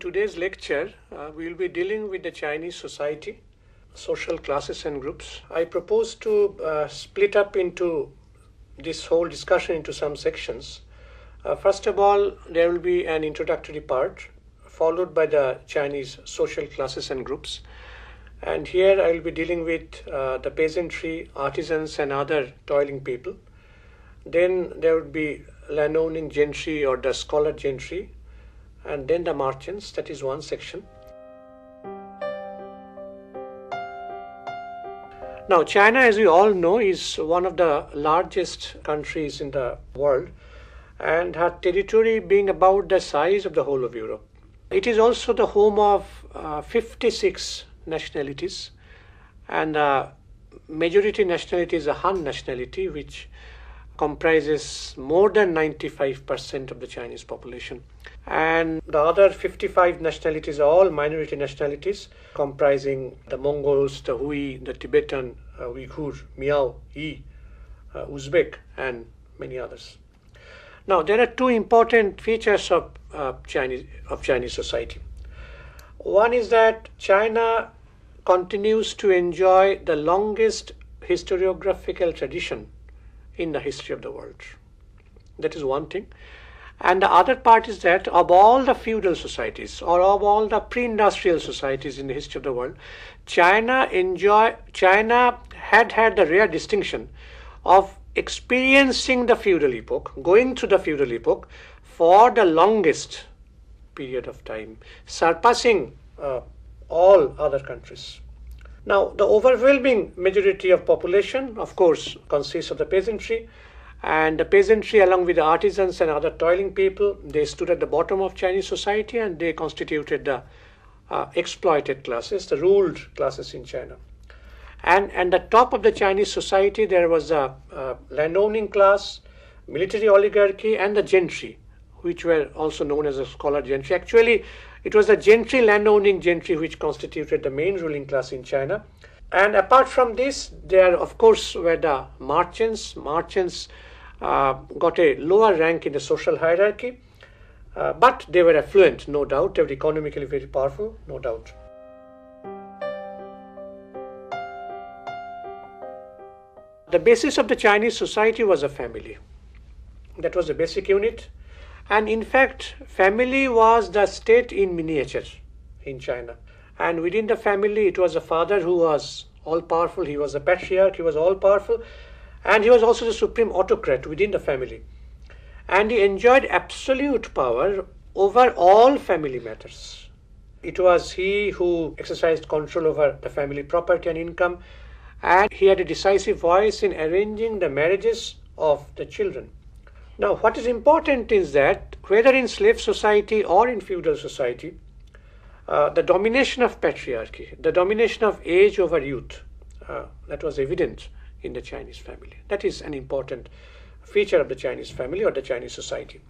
today's lecture, we will be dealing with the Chinese society, social classes and groups. I propose to split up into this whole discussion into some sections. First of all, there will be an introductory part, followed by the Chinese social classes and groups. And here I will be dealing with the peasantry, artisans, and other toiling people. Then there would be landowning gentry or the scholar gentry, and then the merchants. That is one section. Now, China, as we all know, is one of the largest countries in the world, and her territory being about the size of the whole of Europe. It is also the home of 56 nationalities, and the majority nationality is a Han nationality, which comprises more than 95% of the Chinese population. And the other 55 nationalities are all minority nationalities, comprising the Mongols, the Hui, the Tibetan, Uyghur, Miao, Yi, Uzbek, and many others. Now, there are two important features of Chinese society. One is that China continues to enjoy the longest historiographical tradition in the history of the world. That is one thing. And the other part is that of all the feudal societies or of all the pre-industrial societies in the history of the world, China had the rare distinction of experiencing the feudal epoch, going through the feudal epoch for the longest period of time, surpassing all other countries. Now, the overwhelming majority of population, of course, consists of the peasantry, and the peasantry, along with the artisans and other toiling people, they stood at the bottom of Chinese society, and they constituted the exploited classes, the ruled classes in China. And the top of the Chinese society, there was a landowning class, military oligarchy, and the gentry, which were also known as a scholar gentry. Actually, it was the gentry, landowning gentry, which constituted the main ruling class in China. And apart from this, there, of course, were the merchants. Merchants got a lower rank in the social hierarchy, but they were affluent, no doubt. They were economically very powerful, no doubt. The basis of the Chinese society was a family. That was the basic unit. And in fact, family was the state in miniature in China. And within the family, it was a father who was all-powerful. He was a patriarch. He was all-powerful. And he was also the supreme autocrat within the family. And he enjoyed absolute power over all family matters. It was he who exercised control over the family property and income. And he had a decisive voice in arranging the marriages of the children. Now, what is important is that whether in slave society or in feudal society, the domination of patriarchy, the domination of age over youth, that was evident in the Chinese family. That is an important feature of the Chinese family or the Chinese society.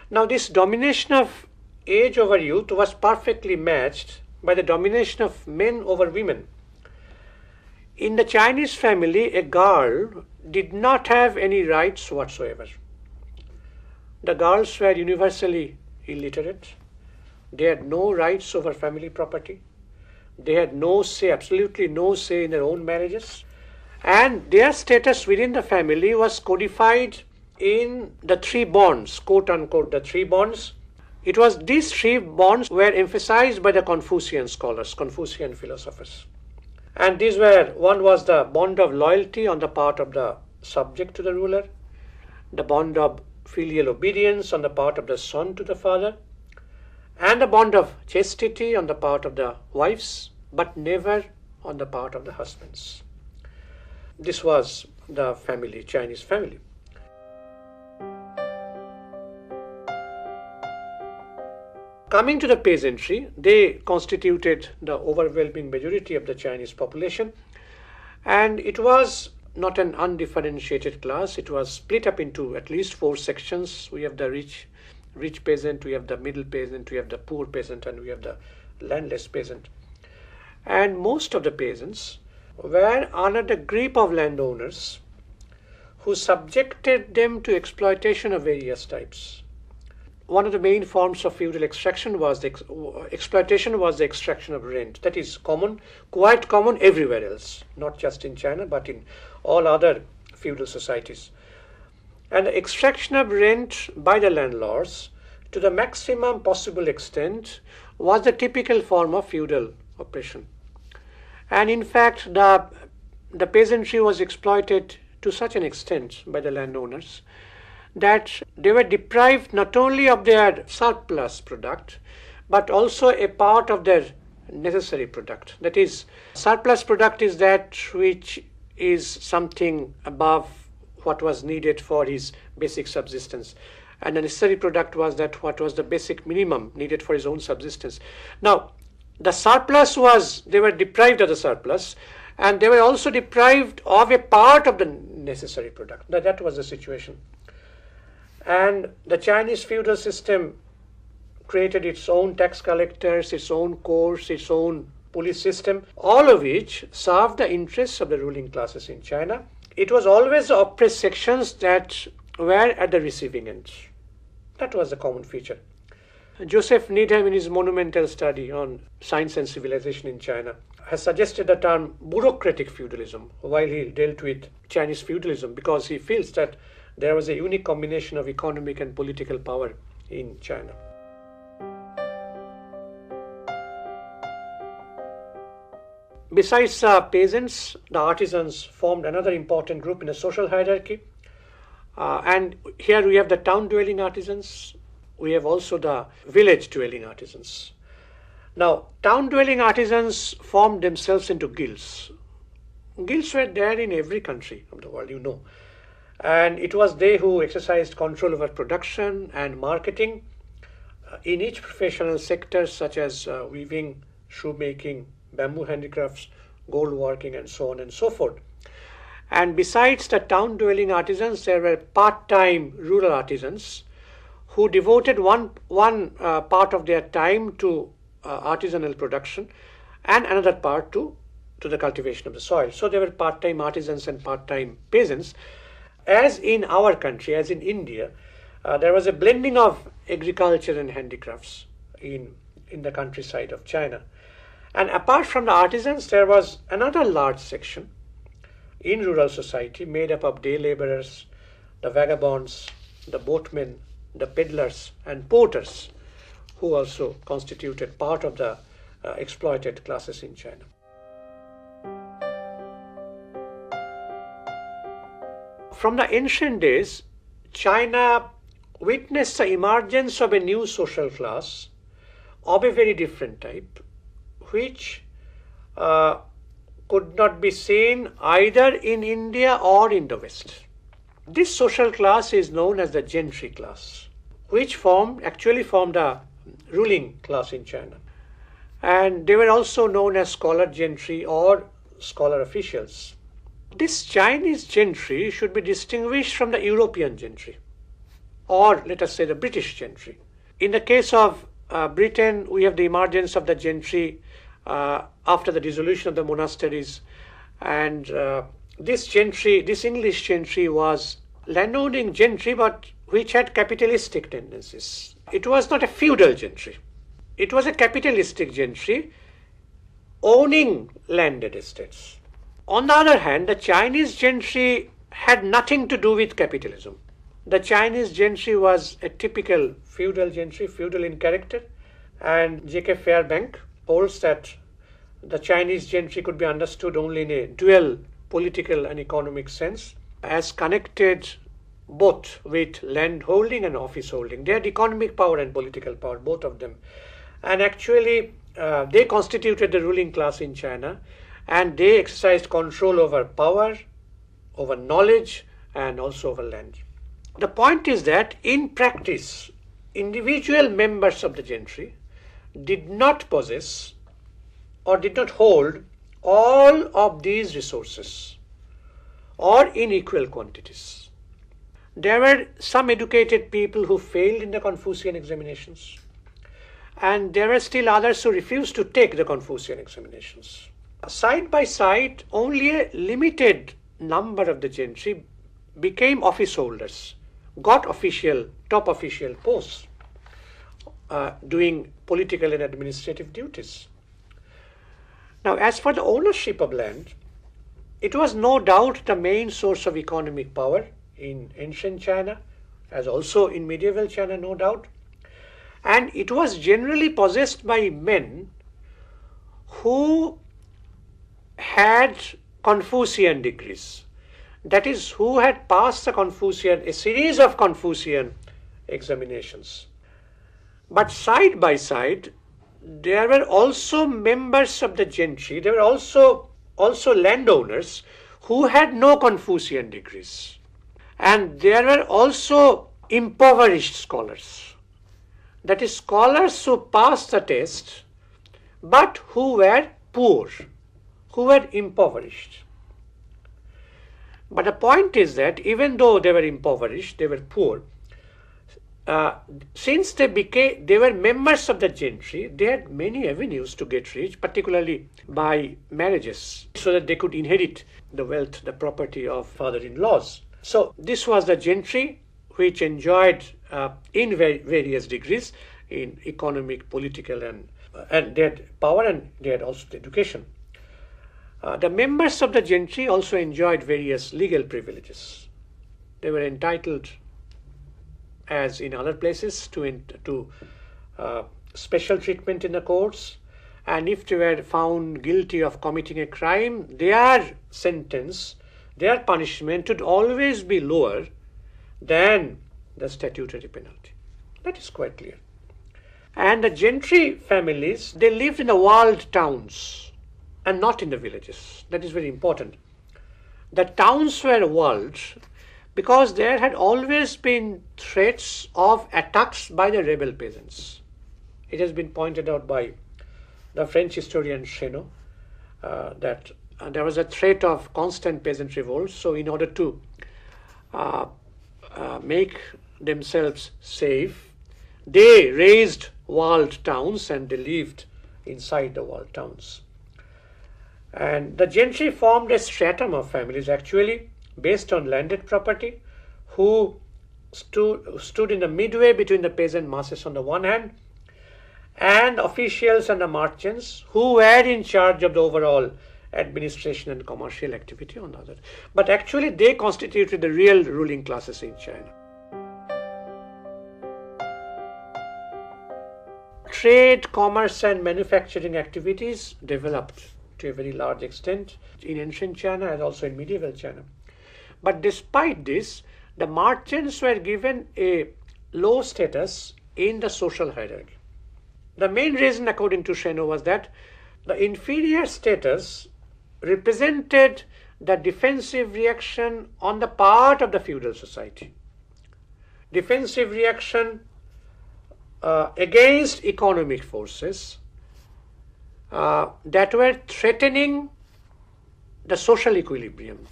Now, this domination of age over youth was perfectly matched by the domination of men over women. In the Chinese family, a girl did not have any rights whatsoever. The girls were universally illiterate. They had no rights over family property. They had no say, absolutely no say in their own marriages. And their status within the family was codified in the three bonds, quote unquote, the three bonds. It was these three bonds were emphasized by the Confucian scholars, Confucian philosophers. And these were, one was the bond of loyalty on the part of the subject to the ruler, the bond of filial obedience on the part of the son to the father, and the bond of chastity on the part of the wives, but never on the part of the husbands. This was the family, Chinese family. Coming to the peasantry, they constituted the overwhelming majority of the Chinese population, and it was not an undifferentiated class. It was split up into at least four sections. We have the rich peasant, we have the middle peasant, we have the poor peasant, and we have the landless peasant. And most of the peasants were under the grip of landowners who subjected them to exploitation of various types. one of the main forms of feudal extraction was exploitation was the extraction of rent. That is quite common everywhere else, not just in China, but in all other feudal societies. And the extraction of rent by the landlords to the maximum possible extent was the typical form of feudal oppression. And in fact, the peasantry was exploited to such an extent by the landowners that they were deprived not only of their surplus product, but also a part of their necessary product. That is, surplus product is that which is something above what was needed for his basic subsistence. And the necessary product was that what was the basic minimum needed for his own subsistence. Now, the surplus was, they were deprived of the surplus, and they were also deprived of a part of the necessary product. That was the situation. And the Chinese feudal system created its own tax collectors, its own courts, its own police system, all of which served the interests of the ruling classes in China. It was always the oppressed sections that were at the receiving end. That was the common feature. Joseph Needham, in his monumental study on science and civilization in China, has suggested the term bureaucratic feudalism while he dealt with Chinese feudalism, because he feels that there was a unique combination of economic and political power in China. Besides peasants, the artisans formed another important group in the social hierarchy. And here we have the town-dwelling artisans. We have also the village-dwelling artisans. Now, town-dwelling artisans formed themselves into guilds. Guilds were there in every country of the world, you know. And it was they who exercised control over production and marketing in each professional sector, such as weaving, shoemaking, bamboo handicrafts, gold working, and so on and so forth. And besides the town-dwelling artisans, there were part-time rural artisans who devoted one part of their time to artisanal production and another part to the cultivation of the soil. So there were part-time artisans and part-time peasants. As in our country, as in India, there was a blending of agriculture and handicrafts in the countryside of China. And apart from the artisans, there was another large section in rural society made up of day laborers, the vagabonds, the boatmen, the peddlers, and porters, who also constituted part of the exploited classes in China. From the ancient days, China witnessed the emergence of a new social class of a very different type, which could not be seen either in India or in the West. This social class is known as the gentry class, which actually formed the ruling class in China. And they were also known as scholar gentry or scholar officials. This Chinese gentry should be distinguished from the European gentry, or let us say the British gentry. In the case of Britain, we have the emergence of the gentry after the dissolution of the monasteries, and this English gentry was landowning gentry, but which had capitalistic tendencies. It was not a feudal gentry. It was a capitalistic gentry owning landed estates. On the other hand, the Chinese gentry had nothing to do with capitalism. The Chinese gentry was a typical feudal gentry, feudal in character, and J.K. Fairbank holds that the Chinese gentry could be understood only in a dual political and economic sense, as connected both with land holding and office holding. They had economic power and political power, both of them. And actually, they constituted the ruling class in China, and they exercised control over power, over knowledge, and also over land. The point is that in practice, individual members of the gentry did not possess or did not hold all of these resources or in equal quantities. There were some educated people who failed in the Confucian examinations, and there were still others who refused to take the Confucian examinations. Side by side, only a limited number of the gentry became office holders, got top official posts. doing political and administrative duties. Now, as for the ownership of land, it was no doubt the main source of economic power in ancient China, as also in medieval China, no doubt. And it was generally possessed by men who had Confucian degrees. That is, who had passed a series of Confucian examinations. But side by side, there were also members of the gentry, there were also landowners who had no Confucian degrees. And there were also impoverished scholars. That is, scholars who passed the test, but who were poor, who were impoverished. But the point is that even though they were impoverished, they were poor, since they were members of the gentry, they had many avenues to get rich, particularly by marriages, so that they could inherit the wealth, the property of father-in-laws. So this was the gentry, which enjoyed in various degrees in economic, political, and they had power, and they had also education. The members of the gentry also enjoyed various legal privileges. They were entitled, as in other places, to special treatment in the courts, and if they were found guilty of committing a crime, their sentence, their punishment would always be lower than the statutory penalty. That is quite clear. And the gentry families, they lived in the walled towns and not in the villages. That is very important. The towns were walled because there had always been threats of attacks by the rebel peasants. It has been pointed out by the French historian Chéneau that there was a threat of constant peasant revolts. So in order to make themselves safe, they raised walled towns and they lived inside the walled towns. And the gentry formed a stratum of families actually based on landed property, who stood in the midway between the peasant masses on the one hand and officials and the merchants who were in charge of the overall administration and commercial activity on the other. But actually they constituted the real ruling classes in China. Trade, commerce and manufacturing activities developed to a very large extent in ancient China as also in medieval China. But despite this, the merchants were given a low status in the social hierarchy. The main reason, according to Chéneau, was that the inferior status represented the defensive reaction on the part of the feudal society. Defensive reaction against economic forces that were threatening the social equilibrium.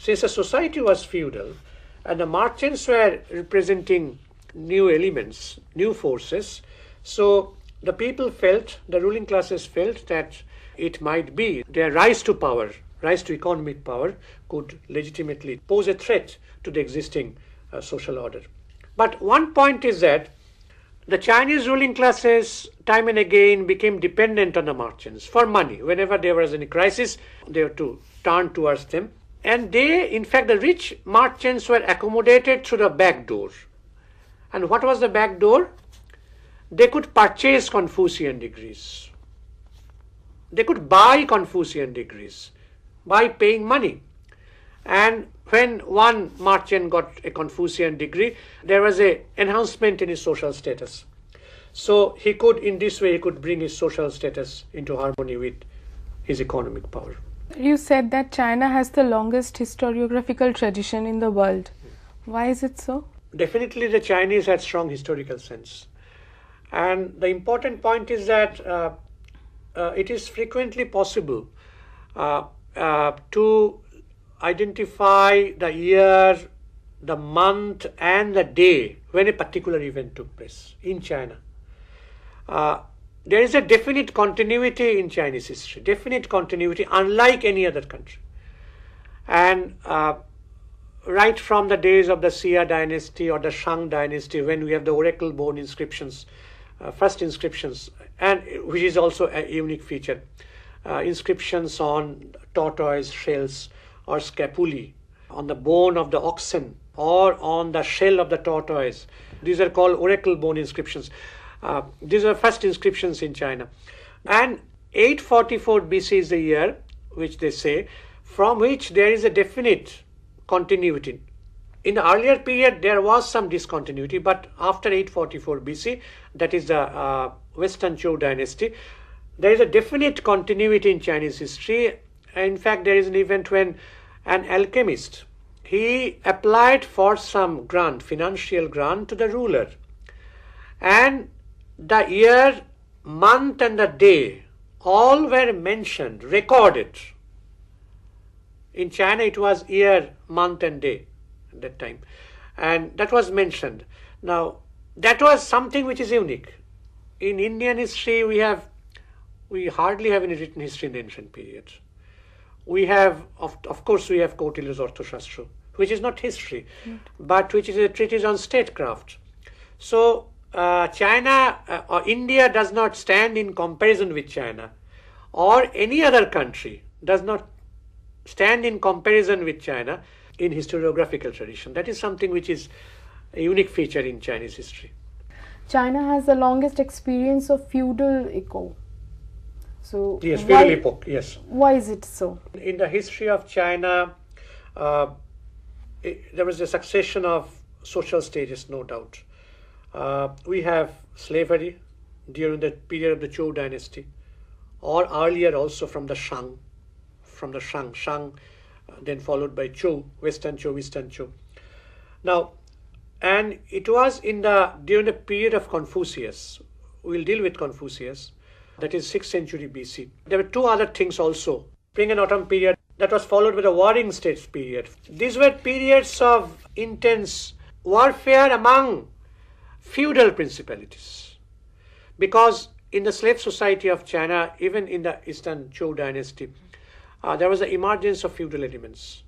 Since the society was feudal and the merchants were representing new elements, new forces, so the people felt, the ruling classes felt that it might be their rise to power, rise to economic power could legitimately pose a threat to the existing social order. But one point is that the Chinese ruling classes time and again became dependent on the merchants for money. Whenever there was any crisis, they were to turn towards them. And they, in fact, the rich merchants were accommodated through the back door. And what was the back door? They could purchase Confucian degrees. They could buy Confucian degrees by paying money. And when one merchant got a Confucian degree, there was an enhancement in his social status. So he could, in this way, he could bring his social status into harmony with his economic power. You said that China has the longest historiographical tradition in the world. Why is it so? Definitely the Chinese had strong historical sense. And the important point is that it is frequently possible to identify the year, the month and the day when a particular event took place in China. There is a definite continuity in Chinese history, definite continuity unlike any other country. And right from the days of the Xia dynasty or the Shang dynasty, when we have the oracle bone inscriptions, first inscriptions, and which is also a unique feature, inscriptions on tortoise shells or scapulae, on the bone of the oxen or on the shell of the tortoise. These are called oracle bone inscriptions. These are first inscriptions in China. And 844 BC is the year which they say, from which there is a definite continuity. In the earlier period, there was some discontinuity, but after 844 BC, that is the Western Zhou dynasty, there is a definite continuity in Chinese history. In fact, there is an event when an alchemist, he applied for some grant, financial grant to the ruler. And the year, month and the day, all were mentioned, recorded. In China, it was year, month and day at that time. And that was mentioned. Now, that was something which is unique. In Indian history, we hardly have any written history in the ancient period. We have, of course, we have Kautilya's Arthashastra, which is not history, but which is a treatise on statecraft. So, China or India does not stand in comparison with China, or any other country does not stand in comparison with China in historiographical tradition. That is something which is a unique feature in Chinese history. China has the longest experience of feudal echo. So yes, feudal epoch, yes. Why is it so? In the history of China, there was a succession of social stages, no doubt. We have slavery during the period of the Zhou dynasty, or earlier also from the Shang, then followed by Zhou, Western Zhou, Eastern Zhou. Now, and it was during the period of Confucius. We'll deal with Confucius. That is 6th century BC. There were two other things also. Spring and autumn period, that was followed by the warring states period. These were periods of intense warfare among feudal principalities. Because in the slave society of China, even in the Eastern Zhou dynasty, there was the emergence of feudal elements.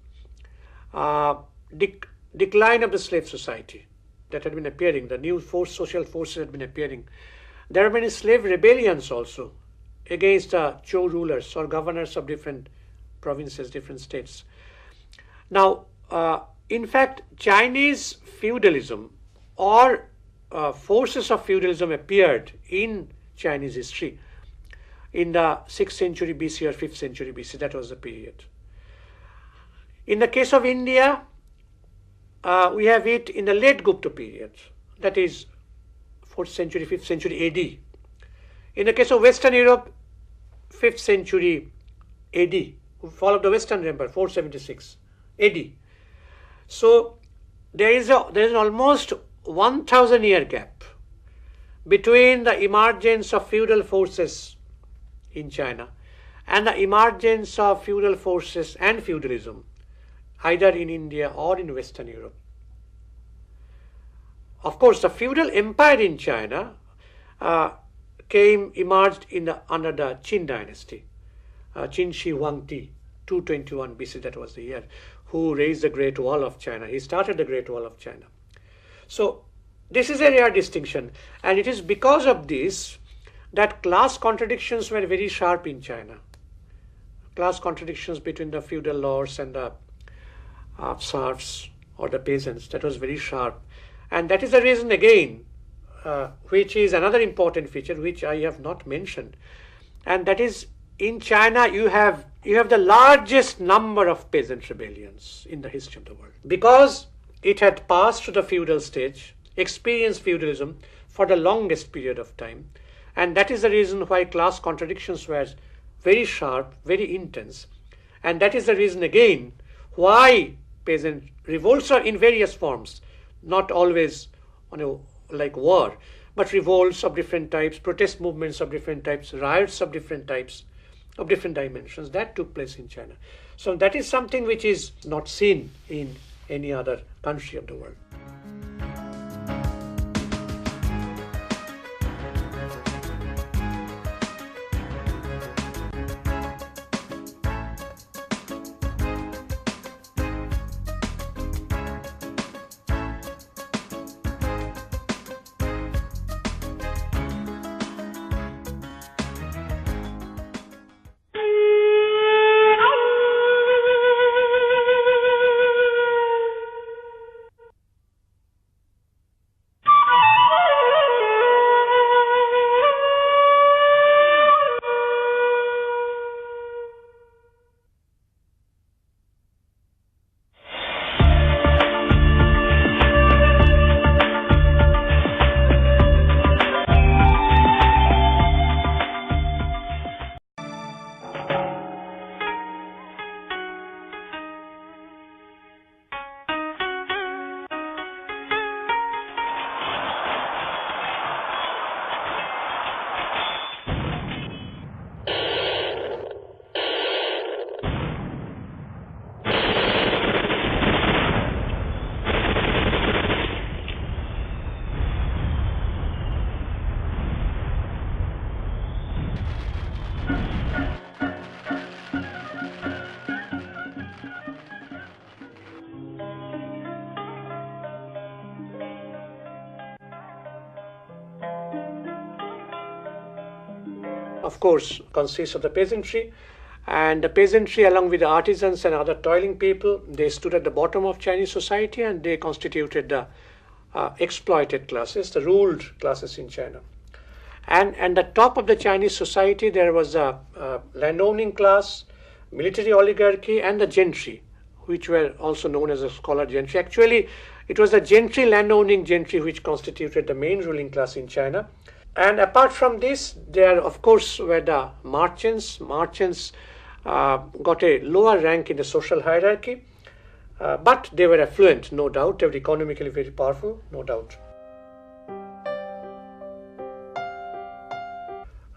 Decline of the slave society that had been appearing, the new social forces had been appearing. There have been slave rebellions also against Zhou rulers or governors of different provinces, different states. Now, in fact, Chinese feudalism or forces of feudalism appeared in Chinese history in the 6th century BC or 5th century BC. That was the period. In the case of India, we have it in the late Gupta period, that is 4th century, 5th century AD. In the case of Western Europe, 5th century AD, fall of the Western Empire, 476 AD. So there is an almost 1,000 year gap between the emergence of feudal forces in China and the emergence of feudal forces and feudalism either in India or in Western Europe. Of course, the feudal empire in China emerged under the Qin dynasty, Qin Shi Huangdi, 221 BC, that was the year, who raised the Great Wall of China. He started the Great Wall of China. So this is a rare distinction, and it is because of this that class contradictions were very sharp in China. Class contradictions between the feudal lords and the serfs or the peasants, that was very sharp. And that is the reason again, which is another important feature which I have not mentioned. And that is, in China you have the largest number of peasant rebellions in the history of the world. Because it had passed to the feudal stage, experienced feudalism for the longest period of time. And that is the reason why class contradictions were very sharp, very intense. And that is the reason again why peasant revolts are in various forms, not always like war, but revolts of different types, protest movements of different types, riots of different types, of different dimensions, that took place in China. So that is something which is not seen in any other country of the world. of course, consists of the peasantry. And the peasantry, along with the artisans and other toiling people, they stood at the bottom of Chinese society, and they constituted the exploited classes, the ruled classes in China. And the top of the Chinese society, there was a landowning class, military oligarchy, and the gentry, which were also known as a scholar gentry. Actually, it was the gentry, landowning gentry, which constituted the main ruling class in China. And apart from this, there, of course, were the merchants. Merchants got a lower rank in the social hierarchy, but they were affluent, no doubt. They were economically very powerful, no doubt.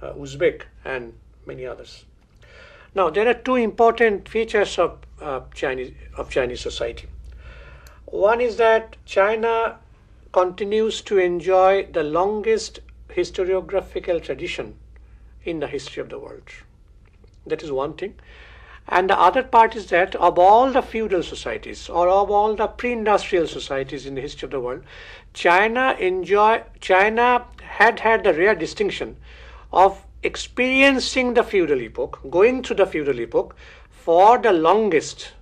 Uzbek and many others. Now, there are two important features of Chinese society. One is that China continues to enjoy the longest historiographical tradition in the history of the world. That is one thing. And the other part is that of all the feudal societies or of all the pre-industrial societies in the history of the world, China had the rare distinction of experiencing the feudal epoch, going through the feudal epoch for the longest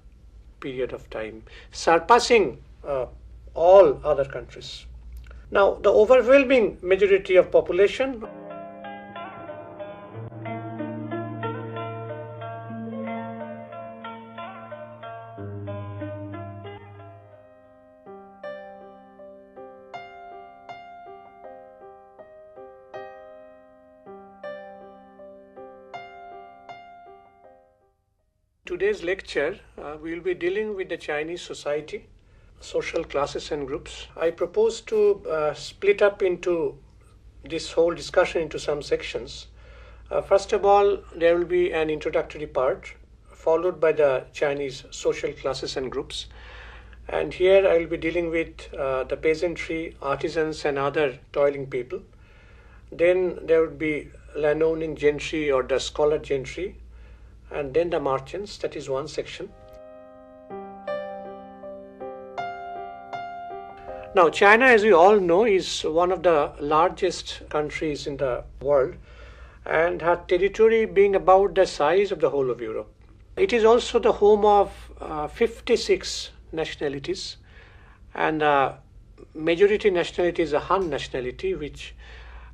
period of time, surpassing all other countries. Now, the overwhelming majority of population today's lecture, we will be dealing with the Chinese society, social classes and groups. I propose to split up into this whole discussion into some sections. First of all, there will be an introductory part, followed by the Chinese social classes and groups. And here I will be dealing with the peasantry, artisans, and other toiling people. Then there would be landowning gentry or the scholar gentry, and then the merchants. That is one section. Now, China, as we all know, is one of the largest countries in the world, and her territory being about the size of the whole of Europe. It is also the home of 56 nationalities, and the majority nationality is a Han nationality, which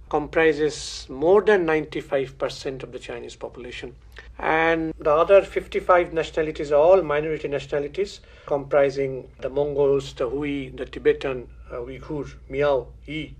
comprises more than 95% of the Chinese population. And the other 55 nationalities are all minority nationalities, comprising the Mongols, the Hui, the Tibetan, Uyghur, Miao, Yi,